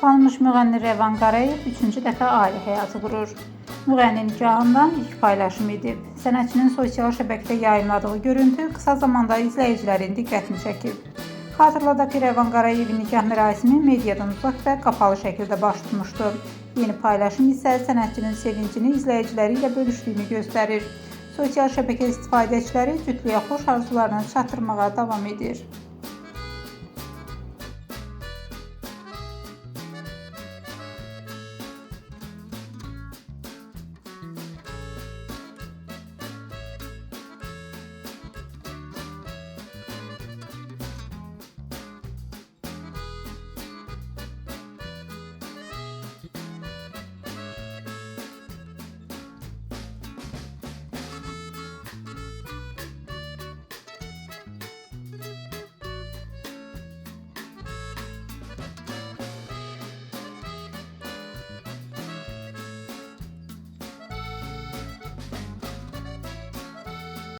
Tanınmış müğənni Rəvan Qarayev 3-cü dəfə ailə həyatı qurur. Müğənni nikahından ilk paylaşım edib. Sənətçinin sosial şəbəkədə yayımladığı görüntü qısa zamanda izləyicilərin diqqətini çəkib. Xatırladaq ki, Rəvan Qarayevin nikah mərasimi mediadan uzaq və qapalı şəkildə baş tutmuşdu. Yeni paylaşım isə sənətçinin sevincini izləyiciləri ilə bölüşdüyünü göstərir. Sosial şəbəkə istifadəçiləri cütlüyə xoş arzularını çatdırmağa davam edir.